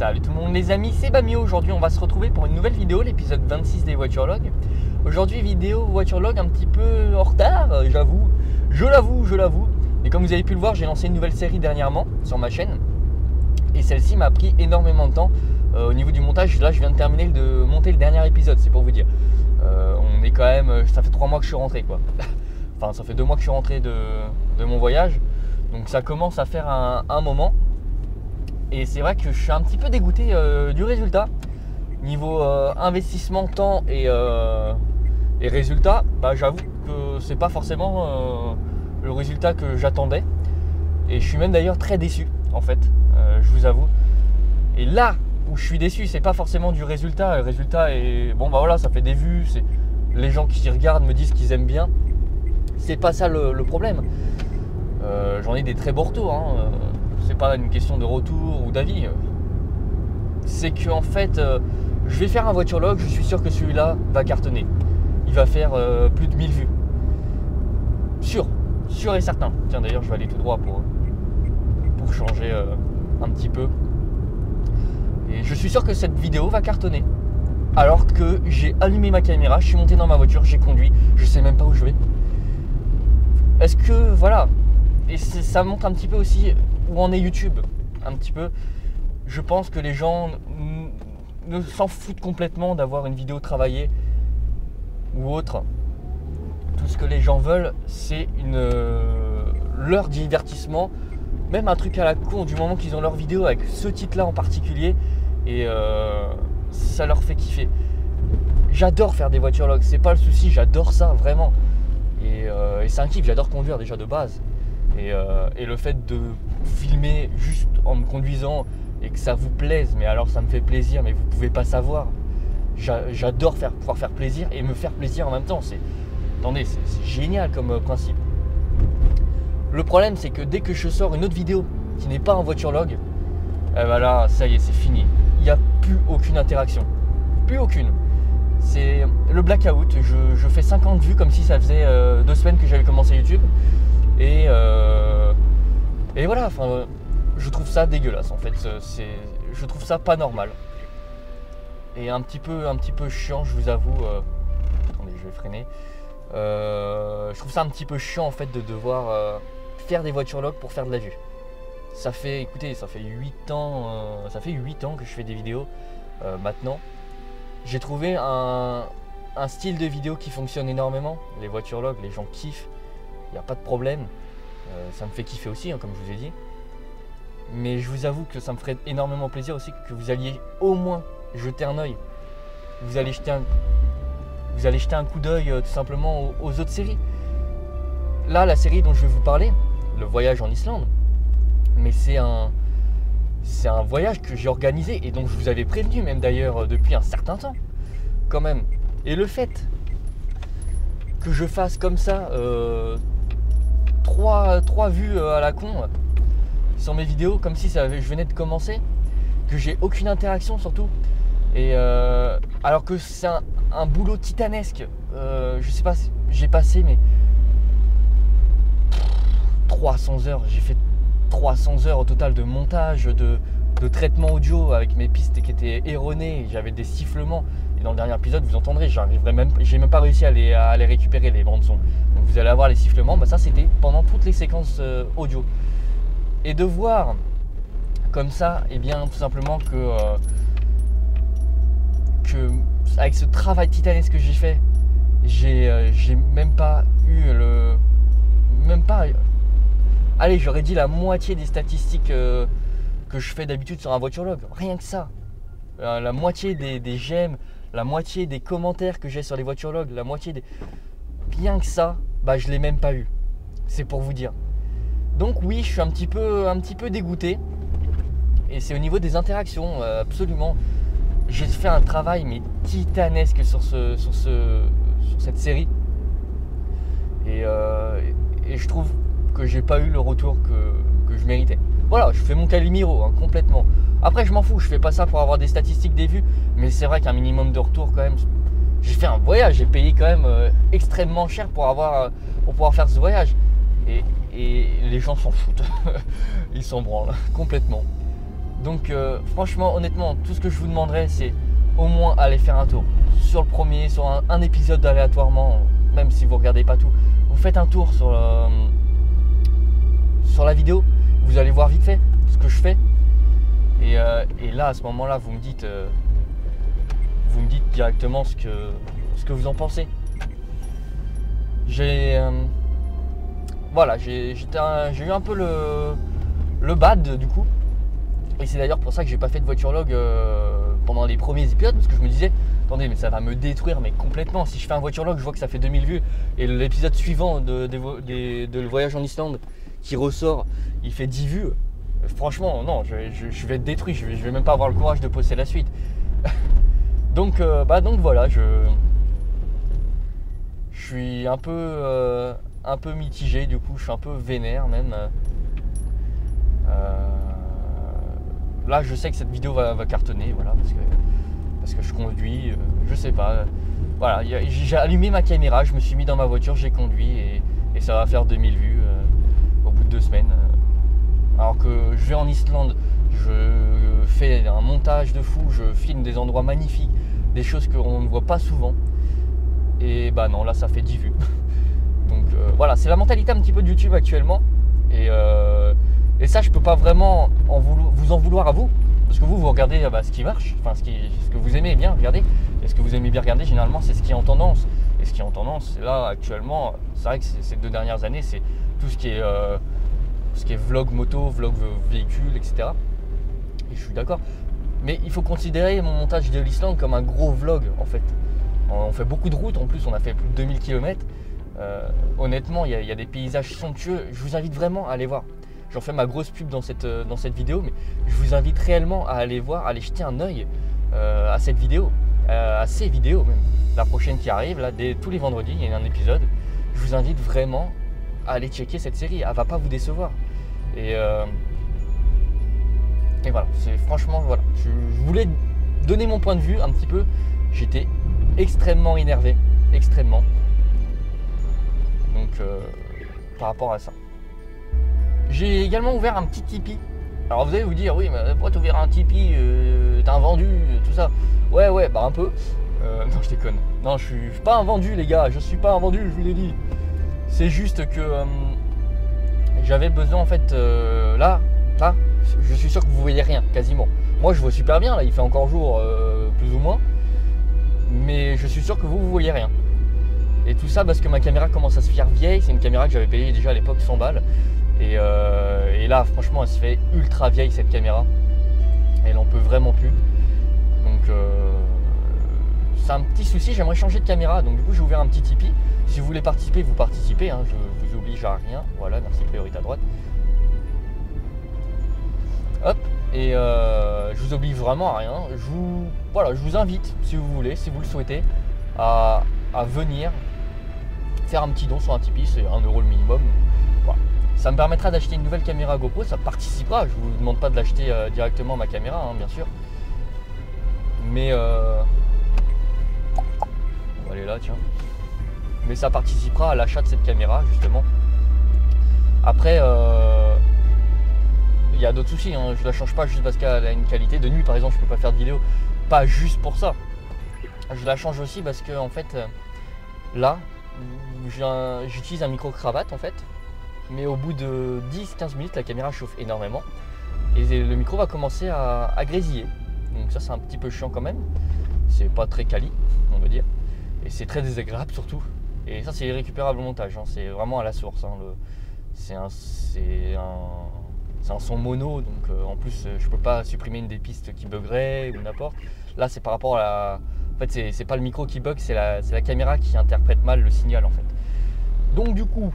Salut tout le monde les amis, c'est Bamio. Aujourd'hui on va se retrouver pour une nouvelle vidéo, l'épisode 26 des Voiturologues. Aujourd'hui vidéo Voiturologue un petit peu en retard, j'avoue, je l'avoue. Et comme vous avez pu le voir, j'ai lancé une nouvelle série dernièrement sur ma chaîne. Et celle-ci m'a pris énormément de temps au niveau du montage. Là je viens de monter le dernier épisode, c'est pour vous dire. On est quand même, ça fait 3 mois que je suis rentré quoi. Enfin ça fait 2 mois que je suis rentré de mon voyage. Donc ça commence à faire un moment. Et c'est vrai que je suis un petit peu dégoûté du résultat. Niveau investissement, temps et résultat, bah, j'avoue que c'est pas forcément le résultat que j'attendais. Et je suis même d'ailleurs très déçu en fait, je vous avoue. Et là où je suis déçu, c'est pas forcément du résultat. Le résultat est bon, bah voilà, ça fait des vues, c'est les gens qui regardent me disent qu'ils aiment bien. C'est pas ça le problème. J'en ai des très beaux retours, hein. C'est pas une question de retour ou d'avis. C'est que en fait, je vais faire un voiturologue, je suis sûr que celui-là va cartonner. Il va faire plus de 1000 vues. Sûr et certain. Tiens d'ailleurs, je vais aller tout droit pour changer un petit peu. Et je suis sûr que cette vidéo va cartonner. Alors que j'ai allumé ma caméra, je suis monté dans ma voiture, j'ai conduit, je sais même pas où je vais. Est-ce que voilà, et ça montre un petit peu aussi où en est YouTube, un petit peu. Je pense que les gens ne s'en foutent complètement d'avoir une vidéo travaillée ou autre. Tout ce que les gens veulent, c'est leur divertissement, même un truc à la con, du moment qu'ils ont leur vidéo avec ce titre-là en particulier, et ça leur fait kiffer. J'adore faire des voiturologues, c'est pas le souci, j'adore ça vraiment. Et c'est un kiff, j'adore conduire déjà de base. Et le fait de filmer juste en me conduisant et que ça vous plaise, mais alors ça me fait plaisir, mais vous pouvez pas savoir. J'adore pouvoir faire plaisir et me faire plaisir en même temps. Attendez, c'est génial comme principe. Le problème, c'est que dès que je sors une autre vidéo qui n'est pas un voiturologue, eh ben là, ça y est, c'est fini. Il n'y a plus aucune interaction. Plus aucune. C'est le blackout. Je fais 50 vues comme si ça faisait 2 semaines que j'avais commencé YouTube. Et voilà, enfin, je trouve ça dégueulasse en fait. Je trouve ça pas normal. Et un petit peu chiant, je vous avoue. Attendez, je vais freiner. Je trouve ça un petit peu chiant en fait de devoir faire des voiturologues pour faire de la vue. Ça fait 8 ans, que je fais des vidéos maintenant. J'ai trouvé un style de vidéo qui fonctionne énormément. Les voiturologues, les gens kiffent. Il n'y a pas de problème, ça me fait kiffer aussi, hein, comme je vous ai dit. Mais je vous avoue que ça me ferait énormément plaisir aussi que vous alliez au moins jeter un œil. Vous allez jeter un coup d'œil tout simplement aux autres séries. Là, la série dont je vais vous parler, le voyage en Islande, mais c'est un voyage que j'ai organisé et dont je vous avais prévenu même d'ailleurs depuis un certain temps, quand même. Et le fait que je fasse comme ça 3 vues à la con sur mes vidéos comme si je venais de commencer, que j'ai aucune interaction surtout, et alors que c'est un boulot titanesque. Je sais pas, j'ai passé mais 300 heures, j'ai fait 300 heures au total de montage, de traitement audio avec mes pistes qui étaient erronées, j'avais des sifflements. Et dans le dernier épisode, vous entendrez, j'ai même pas réussi à les récupérer, les bandes son. Donc vous allez avoir les sifflements, bah ça c'était pendant toutes les séquences audio. Et de voir comme ça, et bien tout simplement que avec ce travail titanesque que j'ai fait, j'ai même pas eu allez, j'aurais dit la moitié des statistiques que je fais d'habitude sur un voiturologue. Rien que ça. La moitié des j'aime, la moitié des commentaires que j'ai sur les voiturologues, la moitié des... Rien que ça, bah je l'ai même pas eu. C'est pour vous dire. Donc oui, je suis un petit peu dégoûté. Et c'est au niveau des interactions, absolument. J'ai fait un travail mais titanesque sur cette série. Et je trouve que j'ai pas eu le retour que je méritais. Voilà, je fais mon Calimero, hein, complètement. Après, je m'en fous, je fais pas ça pour avoir des statistiques, des vues, mais c'est vrai qu'un minimum de retour quand même. J'ai fait un voyage, j'ai payé quand même extrêmement cher pour pouvoir faire ce voyage. Et les gens s'en foutent, ils s'en branlent complètement. Donc franchement, honnêtement, tout ce que je vous demanderais, c'est au moins aller faire un tour sur le premier, sur un épisode aléatoirement, même si vous regardez pas tout. Vous faites un tour sur la vidéo, vous allez voir vite fait ce que je fais. Et là, à ce moment-là, vous me dites directement ce que vous en pensez. Voilà, j'ai eu un peu le bad du coup. Et c'est d'ailleurs pour ça que j'ai pas fait de voiture-log pendant les premiers épisodes, parce que je me disais, attendez, mais ça va me détruire mais complètement. Si je fais un voiture-log, je vois que ça fait 2000 vues, et l'épisode suivant de le voyage en Islande qui ressort, il fait 10 vues. Franchement, non, je vais être détruit, je vais même pas avoir le courage de poster la suite. Donc voilà, je suis un peu mitigé, du coup, je suis un peu vénère même. Là, je sais que cette vidéo va cartonner, voilà, parce que je conduis, je sais pas. Voilà, j'ai allumé ma caméra, je me suis mis dans ma voiture, j'ai conduit et ça va faire 2000 vues au bout de 2 semaines. Alors que je vais en Islande, je fais un montage de fou, je filme des endroits magnifiques, des choses qu'on ne voit pas souvent. Et bah non, là ça fait 10 vues. Donc voilà, c'est la mentalité un petit peu de YouTube actuellement. Et ça, je peux pas vraiment vous en vouloir à vous. Parce que vous regardez ce qui marche, enfin ce que vous aimez bien regarder. Et ce que vous aimez bien regarder, généralement, c'est ce qui est en tendance. Et ce qui est en tendance, là actuellement, c'est vrai que ces 2 dernières années, c'est tout ce qui est vlog moto, vlog véhicule, etc. Et je suis d'accord. Mais il faut considérer mon montage de l'Islande comme un gros vlog en fait. On fait beaucoup de routes, en plus on a fait plus de 2000 km. Honnêtement, il y a des paysages somptueux. Je vous invite vraiment à aller voir. J'en fais ma grosse pub dans cette vidéo, mais je vous invite réellement à aller voir, à aller jeter un œil à cette vidéo, à ces vidéos même. La prochaine qui arrive, là, tous les vendredis, il y a un épisode. Je vous invite vraiment à aller checker cette série. Elle va pas vous décevoir. Et voilà, franchement, voilà. Je voulais donner mon point de vue un petit peu. J'étais extrêmement énervé, extrêmement. Donc, par rapport à ça. J'ai également ouvert un petit Tipeee. Alors vous allez vous dire, oui, mais pourquoi tu ouvert un Tipeee, t'as un vendu, tout ça. Ouais, bah un peu. Non, je déconne. Non, je suis pas un vendu, les gars. Je suis pas un vendu, je vous l'ai dit. C'est juste que j'avais besoin, en fait, là, je suis sûr que vous voyez rien, quasiment. Moi, je vois super bien, là, il fait encore jour, plus ou moins. Mais je suis sûr que vous voyez rien. Et tout ça parce que ma caméra commence à se faire vieille. C'est une caméra que j'avais payée déjà à l'époque 100 balles. Et là, franchement, elle se fait ultra vieille cette caméra. Elle en peut vraiment plus. Donc, c'est un petit souci. J'aimerais changer de caméra. Donc, du coup, j'ai ouvert un petit Tipeee. Si vous voulez participer, vous participez. Hein, je vous oblige à rien. Voilà, merci, priorité à droite. Hop. Et je vous oblige vraiment à rien. Je vous invite, si vous voulez, si vous le souhaitez, à venir faire un petit don sur un Tipeee. C'est 1 € le minimum. Voilà. Ça me permettra d'acheter une nouvelle caméra GoPro, ça participera. Je vous demande pas de l'acheter directement ma caméra, hein, bien sûr. Mais on va aller là, tiens. Mais ça participera à l'achat de cette caméra, justement. Après, il y a d'autres soucis. Hein. Je la change pas juste parce qu'elle a une qualité. De nuit, par exemple, je peux pas faire de vidéo. Pas juste pour ça. Je la change aussi parce que, en fait, là, j'utilise un micro-cravate, en fait. Mais au bout de 10-15 minutes, la caméra chauffe énormément et le micro va commencer à grésiller. Donc ça, c'est un petit peu chiant quand même. C'est pas très quali, on va dire. Et c'est très désagréable surtout. Et ça, c'est irrécupérable au montage. Hein. C'est vraiment à la source. Hein. C'est un son mono. Donc en plus, je peux pas supprimer une des pistes qui buggerait ou n'importe. Là, c'est par rapport à la... En fait, c'est pas le micro qui bug, c'est la caméra qui interprète mal le signal en fait. Donc du coup...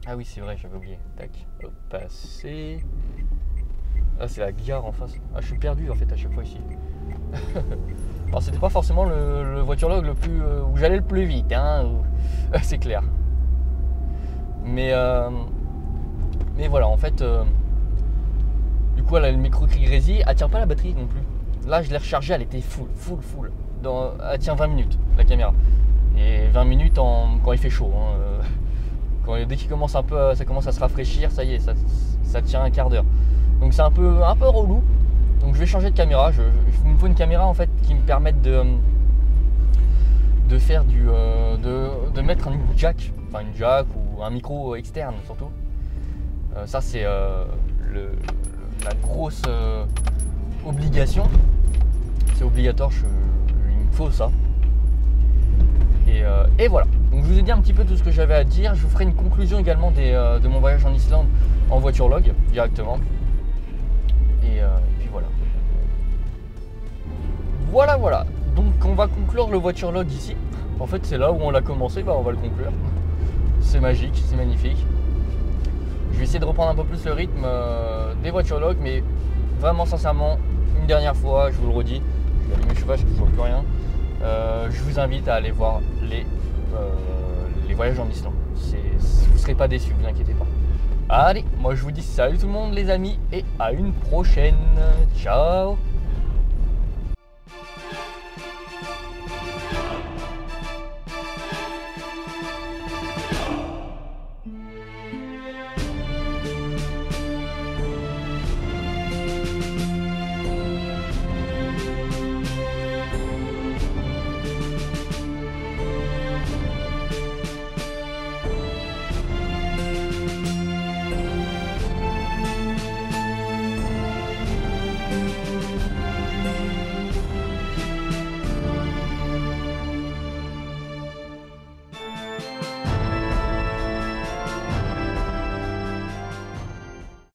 Ah oui, c'est vrai, j'avais oublié. Tac, hop, passer. Ah, c'est la gare en face. Ah, je suis perdu en fait à chaque fois ici. Alors, c'était pas forcément le voiture-log le plus où j'allais le plus vite, hein. C'est clair. Mais voilà, en fait, du coup, elle a le micro qui grésille. Elle tient pas la batterie non plus. Là, je l'ai rechargée, elle était full. Elle tient 20 minutes, la caméra. Et 20 minutes quand il fait chaud. Hein. Dès qu'il commence ça commence à se rafraîchir, ça y est, ça tient un quart d'heure. Donc c'est un peu relou. Donc je vais changer de caméra. Il me faut une caméra en fait qui me permette de faire de mettre une jack ou un micro externe surtout. Ça c'est la grosse obligation. C'est obligatoire, il me faut ça. Et voilà. Donc je vous ai dit un petit peu tout ce que j'avais à dire. Je vous ferai une conclusion également de mon voyage en Islande en voiture-log directement. Et puis voilà. Voilà. Donc on va conclure le voiture-log ici. En fait c'est là où on l'a commencé, on va le conclure. C'est magique, c'est magnifique. Je vais essayer de reprendre un peu plus le rythme des voiture-log, mais vraiment sincèrement, une dernière fois, je vous le redis, je vais allumer le chauffage parce que je vois plus rien. Je vous invite à aller voir les voyages en Islande. Vous ne serez pas déçus, vous inquiétez pas. Allez, moi je vous dis salut tout le monde les amis et à une prochaine. Ciao.